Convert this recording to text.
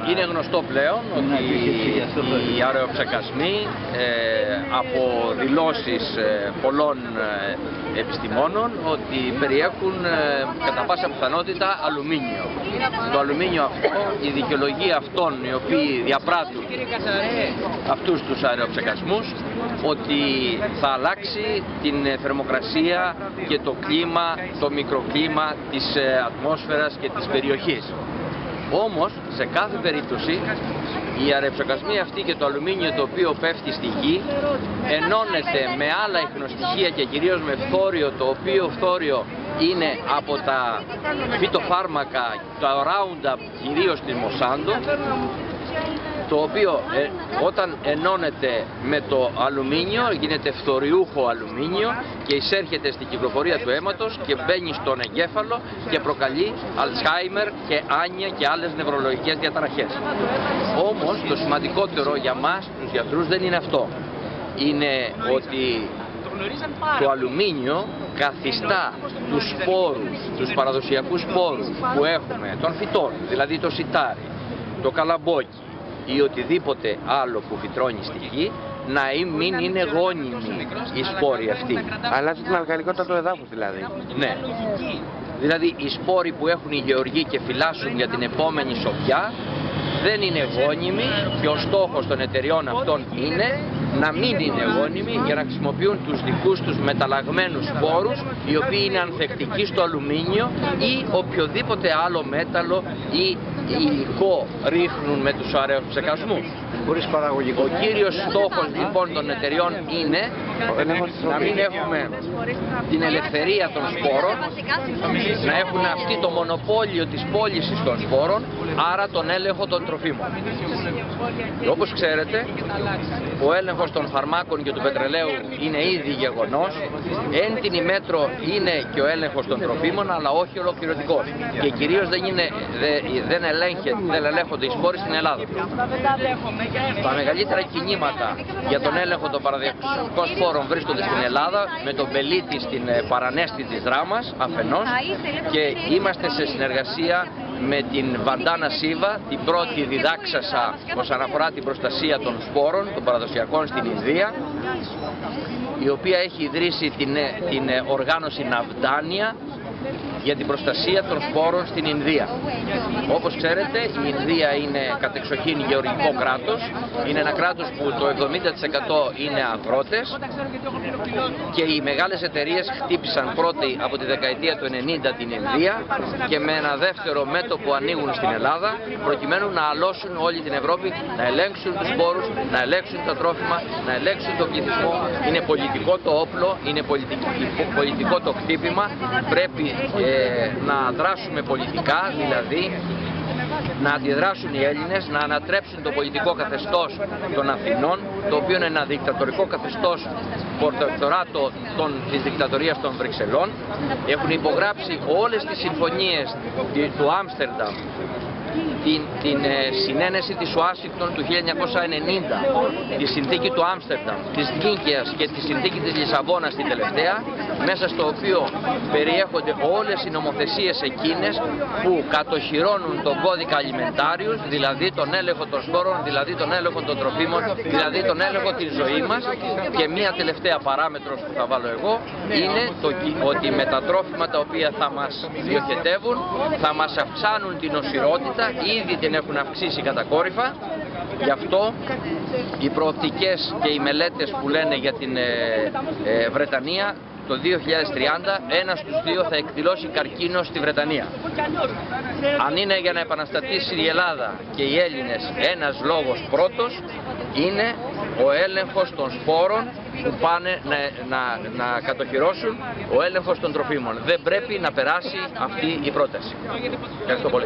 Είναι γνωστό πλέον ότι οι αεροψεκασμοί από δηλώσεις πολλών επιστημόνων ότι περιέχουν κατά πάσα πιθανότητα αλουμίνιο. Το αλουμίνιο αυτό, η δικαιολογία αυτών οι οποίοι διαπράττουν αυτούς τους αεροψεκασμούς, ότι θα αλλάξει την θερμοκρασία και το κλίμα, το μικροκλίμα της ατμόσφαιρας και της περιοχής. Όμως, σε κάθε περίπτωση, οι αεροψεκασμοί αυτοί και το αλουμίνιο το οποίο πέφτει στη γη ενώνεται με άλλα ιχνοστοιχεία και κυρίως με φθόριο, το οποίο φθόριο είναι από τα φυτοφάρμακα, το Roundup, κυρίως της Monsanto, το οποίο όταν ενώνεται με το αλουμίνιο γίνεται φθοριούχο αλουμίνιο και εισέρχεται στην κυκλοφορία του αίματος και μπαίνει στον εγκέφαλο και προκαλεί Αλτσχάιμερ και άνια και άλλες νευρολογικές διαταραχές. Όμως το σημαντικότερο για μας τους γιατρούς δεν είναι αυτό. Είναι ότι το αλουμίνιο καθιστά τους σπόρους, τους παραδοσιακούς σπόρους που έχουμε των φυτών, δηλαδή το σιτάρι, το καλαμπόκι ή οτιδήποτε άλλο που φυτρώνει στη γη, να μην είναι γόνιμοι οι σπόροι αυτοί. Αλλάζει την αλκαλικότητα του εδάφους δηλαδή. Ναι. Δηλαδή οι σπόροι που έχουν οι γεωργοί και φυλάσσουν για την επόμενη σοπιά δεν είναι γόνιμοι και ο στόχος των εταιριών αυτών είναι να μην είναι γόνιμοι για να χρησιμοποιούν τους δικούς τους μεταλλαγμένους σπόρους, οι οποίοι είναι ανθεκτικοί στο αλουμίνιο ή οποιοδήποτε άλλο μέταλλο ή υλικό ρίχνουν με τους αεροψεκασμούς. Ο κύριος στόχος λοιπόν των εταιριών είναι να μην έχουμε την ελευθερία των σπόρων, να έχουν αυτή το μονοπόλιο της πώλησης των σπόρων, άρα τον έλεγχο των τροφίμων. Και όπως ξέρετε, ο έλεγχος των φαρμάκων και του πετρελαίου είναι ήδη γεγονός, εν την ημέτρο είναι και ο έλεγχος των τροφίμων, αλλά όχι ολοκληρωτικός. Και κυρίως δεν ελέγχονται οι σπόροι στην Ελλάδα. Τα μεγαλύτερα κινήματα για τον έλεγχο των παραδοσιακών σπόρων βρίσκονται στην Ελλάδα, με τον πελίτη στην παρανέστη της Δράμας αφενός, και είμαστε σε συνεργασία με την Βαντάνα Σίβα, την πρώτη διδάξασα όσον αφορά την προστασία των σπόρων, των παραδοσιακών στην Ινδία, η οποία έχει ιδρύσει την οργάνωση Ναβδάνια για την προστασία των σπόρων στην Ινδία. Όπως ξέρετε, η Ινδία είναι κατεξοχήν γεωργικό κράτος, είναι ένα κράτος που το 70% είναι αγρότες και οι μεγάλες εταιρείες χτύπησαν πρώτοι από τη δεκαετία του 90 την Ινδία και με ένα δεύτερο μέτωπο ανοίγουν στην Ελλάδα προκειμένου να αλώσουν όλη την Ευρώπη, να ελέγξουν τους σπόρους, να ελέγξουν τα τρόφιμα, να ελέγξουν τον πληθυσμό. Είναι πολιτικό το όπλο, είναι πολιτικό το χτύπημα, πρέπει να δράσουμε πολιτικά, δηλαδή να αντιδράσουν οι Έλληνες, να ανατρέψουν το πολιτικό καθεστώς των Αθηνών, το οποίο είναι ένα δικτατορικό καθεστώς προτεκτοράτο της δικτατορίας των Βρυξελών. Έχουν υπογράψει όλες τις συμφωνίες του Άμστερνταμ, την συνένεση της Ουάσιγκτον του 1990, τη συνθήκη του Άμστερνταμ, της Νίκαιας και τη συνθήκη της Λισαβόνας την τελευταία, μέσα στο οποίο περιέχονται όλες οι νομοθεσίες εκείνες που κατοχυρώνουν τον κώδικα αλιμεντάριους, δηλαδή τον έλεγχο των σπόρων, δηλαδή τον έλεγχο των τροφίμων, δηλαδή τον έλεγχο της ζωής μας. Και μία τελευταία παράμετρος που θα βάλω εγώ είναι ότι με τα τρόφιμα τα οποία θα μας διοχετεύουν θα μας αυξάνουν την οσιρότητα, ήδη την έχουν αυξήσει κατακόρυφα. Γι' αυτό οι προοπτικές και οι μελέτες που λένε για την Βρετανία το 2030 ένας στους δύο θα εκδηλώσει καρκίνο στη Βρετανία. Αν είναι για να επαναστατήσει η Ελλάδα και οι Έλληνες, ένας λόγος πρώτος είναι ο έλεγχος των σπόρων που πάνε να κατοχυρώσουν, ο έλεγχος των τροφίμων. Δεν πρέπει να περάσει αυτή η πρόταση. Ευχαριστώ πολύ.